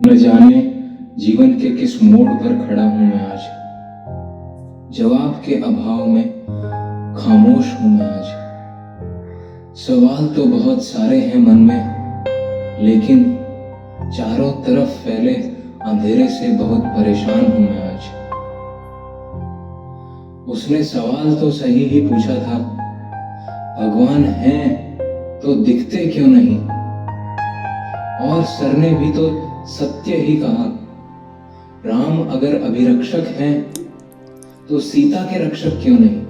न जाने जीवन के किस मोड़ पर खड़ा हूं मैं आज। जवाब के अभाव में खामोश हूं मैं आज। सवाल तो बहुत सारे हैं मन में, लेकिन चारों तरफ फैले अंधेरे से बहुत परेशान हूं मैं आज। उसने सवाल तो सही ही पूछा था, भगवान है तो दिखते क्यों नहीं? और सर ने भी तो सत्य ही कहा, राम अगर अभिरक्षक हैं तो सीता के रक्षक क्यों नहीं?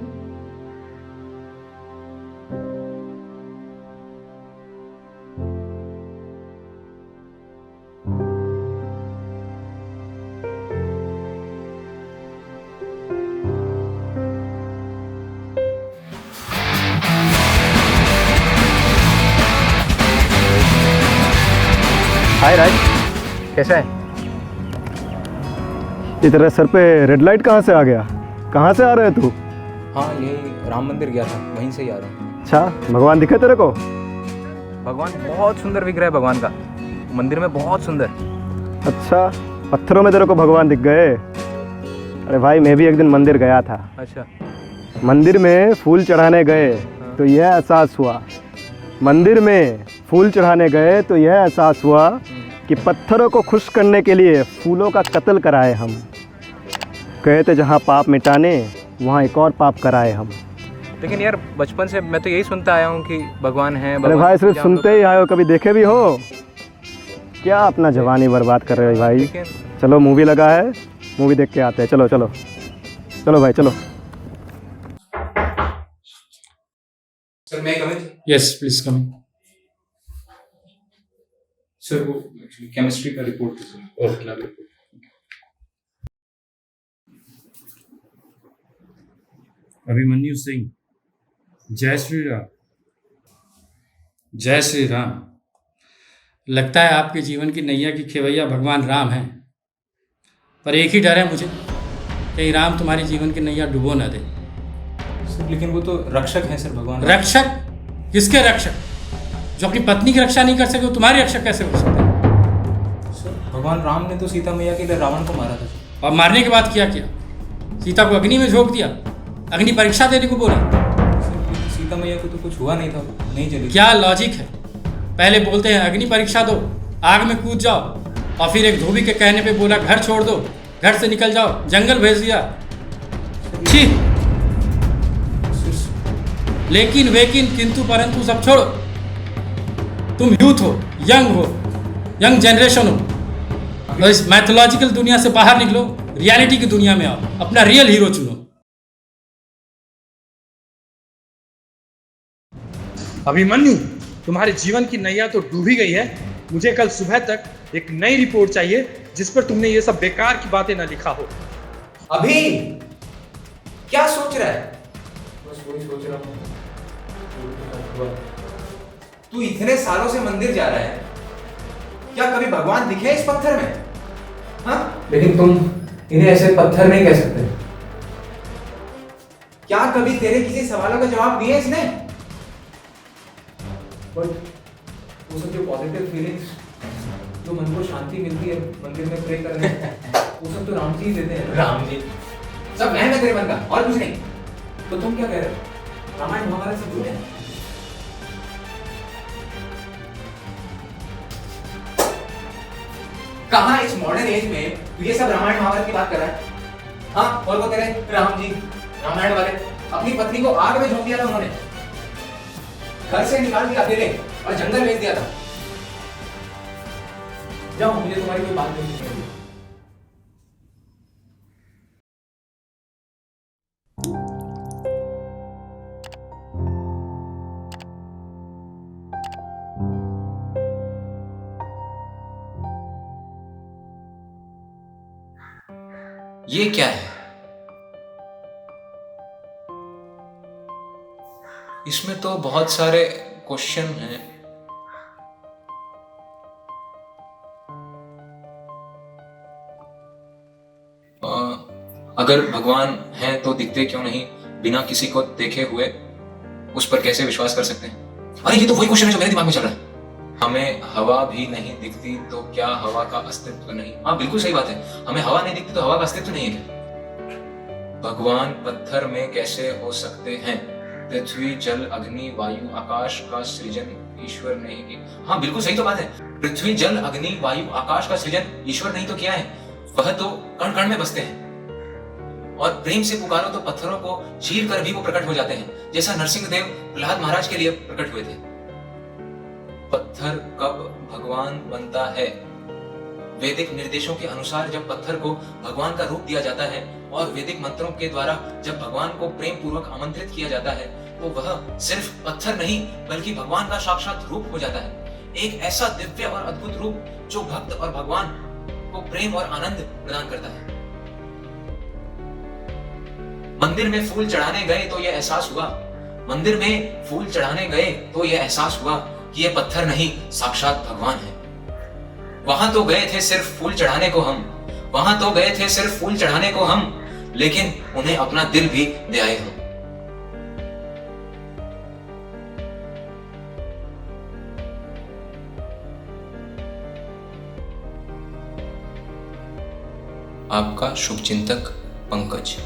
हाय राज, कैसा है? ये तेरे सर पे रेड लाइट कहाँ से आ गया? कहाँ से आ रहे है तू? हाँ, यही राम मंदिर गया था, वहीं से ही आ रहा हूँ। अच्छा, भगवान दिखे तेरे को? भगवान बहुत सुंदर दिख रहा है, भगवान का मंदिर में बहुत सुंदर। अच्छा, पत्थरों में तेरे को भगवान दिख गए? अरे भाई, मैं भी एक दिन मंदिर गया था। अच्छा, मंदिर में फूल चढ़ाने गए तो यह एहसास हुआ, मंदिर में फूल चढ़ाने गए तो यह एहसास हुआ कि पत्थरों को खुश करने के लिए फूलों का कत्ल कराए हम। कहे थे जहाँ पाप मिटाने वहाँ एक और पाप कराए हम। लेकिन यार बचपन से मैं तो यही सुनता आया हूँ कि भगवान है। अरे भाई, सिर्फ सुनते ही आए हो, कभी देखे भी हो क्या? अपना जवानी बर्बाद कर रहे हो भाई। चलो, मूवी लगा है, मूवी देख के आते हैं। चलो चलो चलो भाई, चलो। सर, मैं come in? Yes please come. Sir, वो एक्चुअली केमिस्ट्री का रिपोर्ट था सर। ओके। अभिमन्यु सिंह, जय श्री राम। जय श्री राम। लगता है आपके जीवन की नैया की खेवैया भगवान राम हैं, पर एक ही डर है मुझे, कहीं राम तुम्हारी जीवन की नैया डुबो ना दे। सर, लेकिन वो तो रक्षक हैं सर, भगवान। रक्षक? किसके रक्षक? जो अपनी पत्नी की रक्षा नहीं कर सके वो तुम्हारी रक्षक कैसे हो सकते हैं? सर, भगवान राम ने तो सीता मैया के लिए रावण को मारा था सर। और मारने के बाद किया? सीता को अग्नि में झोंक दिया, अग्नि परीक्षा देने को बोला। सर, सीता मैया को तो कुछ हुआ नहीं था, नहीं चली। क्या लॉजिक है? पहले बोलते हैं अग्नि परीक्षा दो, आग में कूद जाओ, और फिर एक धोबी के कहने पे बोला घर छोड़ दो, घर से निकल जाओ, जंगल भेज दिया। ठीक, लेकिन वेकिन किंतु परंतु सब छोड़ो। तुम यूथ हो, यंग जनरेशन हो, तो इस मैथोलॉजिकल दुनिया से बाहर निकलो, रियलिटी की दुनिया में आओ, अपना रियल हीरो चुनो। अभिमन्यु, तुम्हारे जीवन की नैया तो डूबी गई है। मुझे कल सुबह तक एक नई रिपोर्ट चाहिए जिस पर तुमने ये सब बेकार की बातें ना लिखा हो। अभी क्या सोच रहा है? बस वही सोच रहा हूँ। तू इतने सालों से मंदिर जा रहा है, क्या कभी भगवान दिखे इस पत्थर में? हाँ? लेकिन तुम इन्हें ऐसे पत्थर नहीं कह सकते। क्या कभी तेरे किसी सवालों का जवाब दिए इसने? बट वो सब जो पॉजिटिव फीलिंग्स, जो मन को शांति मिलती है मंदिर में प्रे करने, वो सब तो राम जी ही देते हैं। राम जी सब वहम है तेरे मन का, और कुछ नहीं। तो तुम क्या कह रहे हो? रामायण महाभारत से जुड़े? कहाँ इस मॉडर्न एज में तू ये सब रामायण महाभारत की बात कर रहा है? हाँ, और वो तेरे राम जी रामायण वाले अपनी पत्नी को आग में झोंक दिया था उन्होंने, घर से निकाल दिया अकेले और जंगल भेज दिया था। जाओ, मुझे तुम्हारी कोई बात नहीं सुननी। ये क्या है? इसमें तो बहुत सारे क्वेश्चन हैं। अगर भगवान हैं तो दिखते क्यों नहीं? बिना किसी को देखे हुए उस पर कैसे विश्वास कर सकते हैं? अरे ये तो वही क्वेश्चन है जो मेरे दिमाग में चल रहा है। हमें हवा भी नहीं दिखती तो क्या हवा का अस्तित्व नहीं? हाँ बिल्कुल सही बात है, हमें हवा नहीं दिखती तो हवा का अस्तित्व नहीं है क्या? भगवान पत्थर में कैसे हो सकते हैं? पृथ्वी जल अग्नि वायु आकाश का सृजन ईश्वर ने ही किया। हाँ बिल्कुल सही तो बात है, पृथ्वी जल अग्नि वायु आकाश का सृजन ईश्वर नहीं तो किया है? वह तो कण कण में बसते हैं और प्रेम से पुकारो तो पत्थरों को चीर कर भी वो प्रकट हो जाते हैं, जैसा नरसिंह देव प्रहलाद महाराज के लिए प्रकट हुए थे। पत्थर कब भगवान बनता है? वैदिक निर्देशों के अनुसार जब पत्थर को भगवान का रूप दिया जाता है और वैदिक मंत्रों के द्वारा जब भगवान को प्रेम पूर्वक आमंत्रित किया जाता है तो वह सिर्फ पत्थर नहीं बल्कि भगवान का साक्षात रूप हो जाता है, एक ऐसा दिव्य और अद्भुत रूप जो भक्त और भगवान को प्रेम और आनंद प्रदान करता है। मंदिर में फूल चढ़ाने गए तो यह एहसास हुआ, मंदिर में फूल चढ़ाने गए तो यह एहसास हुआ कि यह पत्थर नहीं साक्षात भगवान है। वहां तो गए थे सिर्फ फूल चढ़ाने को हम, वहां तो गए थे सिर्फ फूल चढ़ाने को हम, लेकिन उन्हें अपना दिल भी दे आए हम। आपका शुभचिंतक पंकज।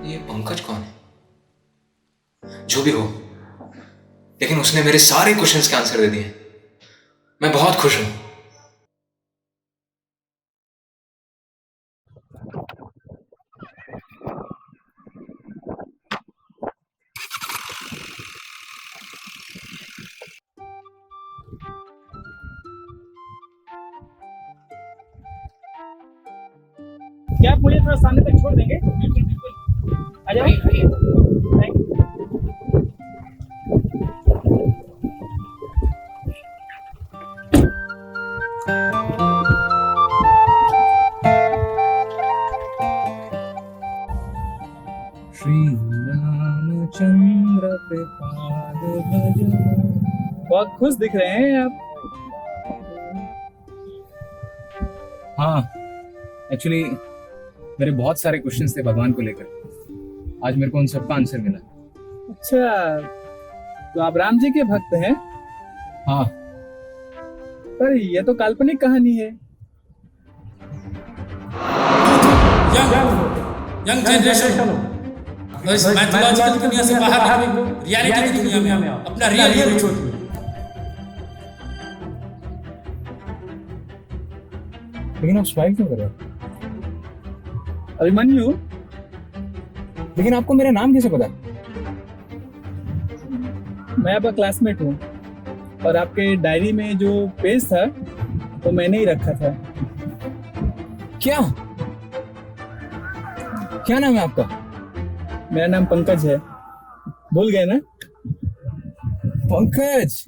ये पंकज कौन है? जो भी हो, लेकिन उसने मेरे सारे क्वेश्चंस के आंसर दे दिए। मैं बहुत खुश हूं। क्या आप मुझे थोड़ा सामने तक छोड़ देंगे? बिल्कुल बिल्कुल, आ जाओ। Thank you. श्री रामचंद्र पे पाद भजन। बहुत खुश दिख रहे हैं आप। हाँ एक्चुअली मेरे बहुत सारे क्वेश्चंस थे भगवान को लेकर, आज मेरे को उन सबका आंसर मिला। अच्छा, तो आप राम जी के भक्त हैं? हाँ। पर ये तो काल्पनिक कहानी है। यंग जनरेशन इस मैथोलॉजिकल दुनिया से बाहर निकलो, रियलिटी की दुनिया में आओ, अपना रियल हीरो छोड़ो। लेकिन आप स्माइल क्यों कर रहे हो? अभिमन्यु, लेकिन आपको मेरा नाम कैसे पता? मैं आपका क्लासमेट हूँ और आपके डायरी में जो पेज था वो मैंने ही रखा था। क्या क्या नाम है आपका? मेरा नाम पंकज है, भूल गए ना? पंकज,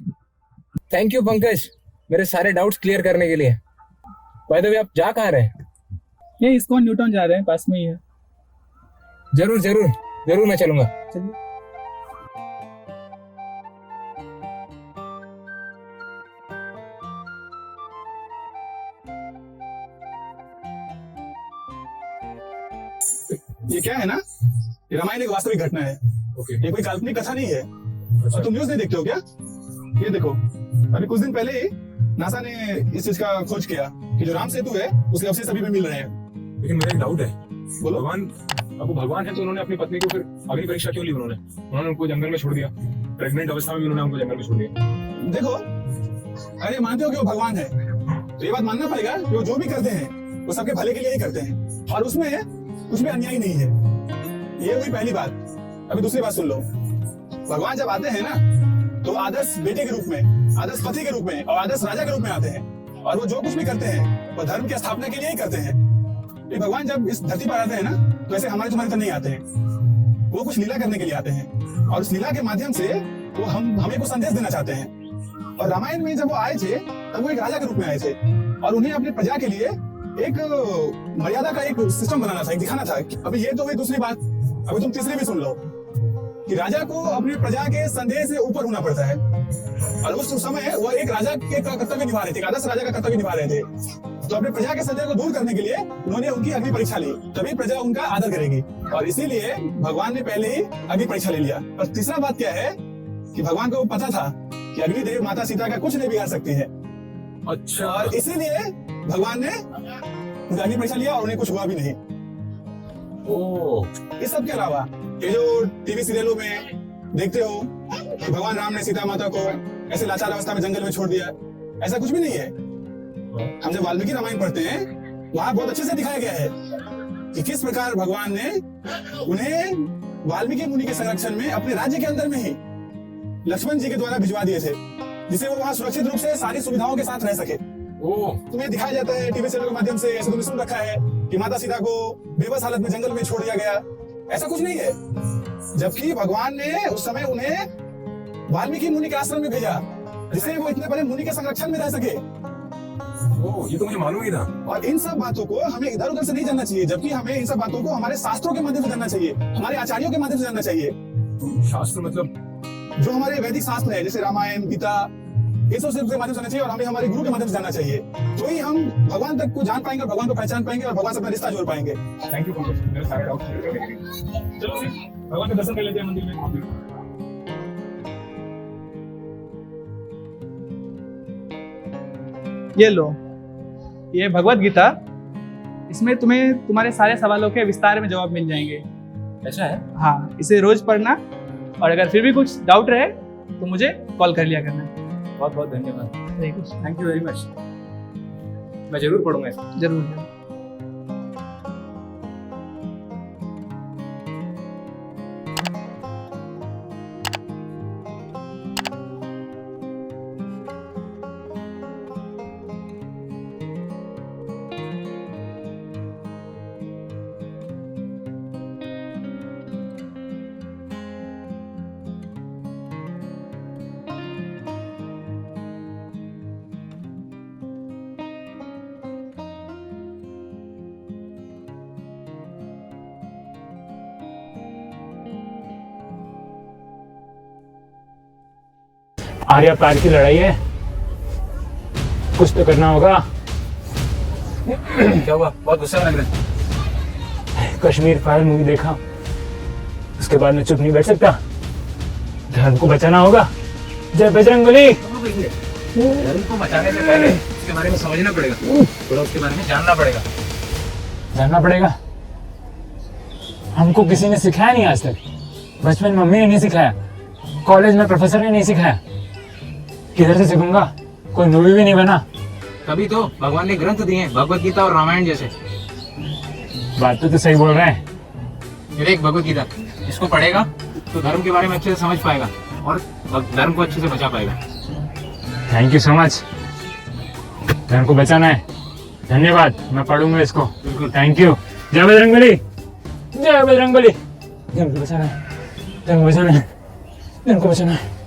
थैंक यू पंकज मेरे सारे डाउट्स क्लियर करने के लिए। बाय द वे आप जा कहाँ रहे हैं? ये इस्कॉन न्यूटन जा रहे हैं, पास में ही है। जरूर जरूर जरूर मैं चलूंगा। चलिए। ये क्या है ना, ये रामायण एक वास्तविक घटना है। ये कोई काल्पनिक कथा नहीं है। और तुम न्यूज़ नहीं देखते हो क्या? ये देखो, अभी कुछ दिन पहले ही नासा ने इस चीज का खोज किया कि जो राम सेतु है उसके अवशेष अभी भी मिल रहे हैं। लेकिन मेरा एक डाउट है, बोलो। भगवान, अब वो भगवान है तो उन्होंने अपनी पत्नी को फिर अग्नि परीक्षा क्यों ली? उन्होंने उनको जंगल में छोड़ दिया, प्रेग्नेंट अवस्था में भी उन्होंने उनको जंगल में छोड़ दिया। देखो, अरे मानते हो कि वो भगवान है तो ये बात मानना पड़ेगा कि वो जो भी करते हैं वो सबके भले के लिए ही करते हैं और उसमें कुछ भी अन्याय नहीं है। ये हुई पहली बात। अभी दूसरी बात सुन लो। भगवान जब आते हैं ना तो आदर्श बेटे के रूप में, आदर्श पति के रूप में और आदर्श राजा के रूप में आते हैं और वो जो कुछ भी करते हैं वो धर्म की स्थापना के लिए ही करते हैं। ये भगवान जब इस धरती पर आते हैं ना तो ऐसे हमारे तुम्हारे तो नहीं आते हैं, वो कुछ लीला करने के लिए आते हैं और उस लीला के माध्यम से वो हमें कुछ संदेश देना चाहते हैं। और रामायण में जब वो आए थे तब वो एक राजा के रूप में आए थे और उन्हें अपनी प्रजा के लिए एक मर्यादा का एक सिस्टम बनाना था, एक दिखाना था। अभी ये तो हुई दूसरी बात, अभी तुम तीसरी भी सुन लो कि राजा को अपनी प्रजा के संदेह से ऊपर होना पड़ता है और उस समय वो एक राजा के कर्तव्य निभा रहे थे, आदर्श राजा का कर्तव्य निभा रहे थे। तो अपने प्रजा के संदेह को दूर करने के लिए उन्होंने उनकी अग्नि परीक्षा ली, तभी प्रजा उनका आदर करेगी और इसीलिए भगवान ने पहले ही अग्नि परीक्षा ले लिया। और तीसरा बात क्या है कि भगवान को पता था कि अग्निदेव माता सीता का कुछ नहीं बिगाड़ सकते हैं। अच्छा। और इसीलिए भगवान ने उनका अग्नि परीक्षा लिया और उन्हें कुछ हुआ भी नहीं। ओह। इस सब के अलावा ये जो टीवी सीरियलों में देखते हो कि भगवान राम ने सीता माता को ऐसे लाचार अवस्था में जंगल में छोड़ दिया, ऐसा कुछ भी नहीं है। हम जब वाल्मीकि रामायण पढ़ते हैं वहां बहुत अच्छे से दिखाया गया है कि किस प्रकार भगवान ने उन्हें वाल्मीकि मुनि के संरक्षण में अपने राज्य के अंदर में ही लक्ष्मण जी के द्वारा भिजवा दिए थे, जिससे वो वहां सुरक्षित रूप से सारी सुविधाओं के साथ रह सके। तुम्हें दिखाया जाता है टीवी सीरियल के माध्यम से, ऐसा तुमने सुन रखा है कि माता सीता को बेबस हालत में जंगल में छोड़ दिया गया। ऐसा कुछ नहीं है, जबकि भगवान ने उस समय उन्हें वाल्मीकि मुनि के आश्रम में भेजा, जिससे वो इतने बड़े मुनि के संरक्षण में रह सके। ये तो मुझे मालूम ही था। और इन सब बातों को हमें इधर उधर से नहीं जानना चाहिए, जबकि हमें इन सब बातों को हमारे शास्त्रों के माध्यम से जानना चाहिए, हमारे आचार्यों के माध्यम से जानना चाहिए। शास्त्र मतलब? जो हमारे वैदिक शास्त्र है, जैसे रामायण, गीता, ये सब के माध्यम से जानना चाहिए और हमें हमारे गुरु के माध्यम से जानना चाहिए। तो ही हम भगवान तक को जान पाएंगे और भगवान को पहचान पाएंगे और भगवान से अपना रिश्ता जोड़ पाएंगे। थैंक यू पंकज, मेरे सारे डाउट क्लियर कर दिए। चलो भगवान के दर्शन कर लेते हैं मंदिर में। ये लो, ये भगवत गीता, इसमें तुम्हें तुम्हारे सारे सवालों के विस्तार में जवाब मिल जाएंगे। ऐसा है? हाँ, इसे रोज पढ़ना और अगर फिर भी कुछ डाउट रहे तो मुझे कॉल कर लिया करना। बहुत बहुत धन्यवाद। Very good. Thank you very much. मैं जरूर पढ़ूंगा इसको। जरूर। आर्या पार की लड़ाई है, कुछ तो करना होगा। क्या हुआ? बहुत गुस्सा लग रहा है। कश्मीर फाइल मूवी देखा, उसके बाद मैं चुप नहीं बैठ सकता। धर्म को बचाना होगा। जय बजरंगबली। धर्म को बचाने से पहले उसके बारे में समझना पड़ेगा, थोड़ा उसके बारे में जानना पड़ेगा। हमको किसी ने सिखाया नहीं आज तक। बचपन में मम्मी ने नहीं सिखाया, कॉलेज में प्रोफेसर ने नहीं सिखाया, किधर से सीखूंगा? कोई मूवी भी नहीं बना। तभी तो भगवान ने ग्रंथ दिए हैं, भगवत गीता और रामायण जैसे। बात तो सही बोल रहे हैं। फिर एक भगवत गीता, इसको पढ़ेगा तो धर्म के बारे में अच्छे से समझ पाएगा और धर्म को अच्छे से बचा पाएगा। Thank you so much. धर्म को बचाना है, धन्यवाद। मैं पढ़ूंगा इसको। Thank you. जय बजरंगबली। जय बजरंगबली। धर्म को बचाना है, धर्म को बचाना है, धर्म को बचाना है।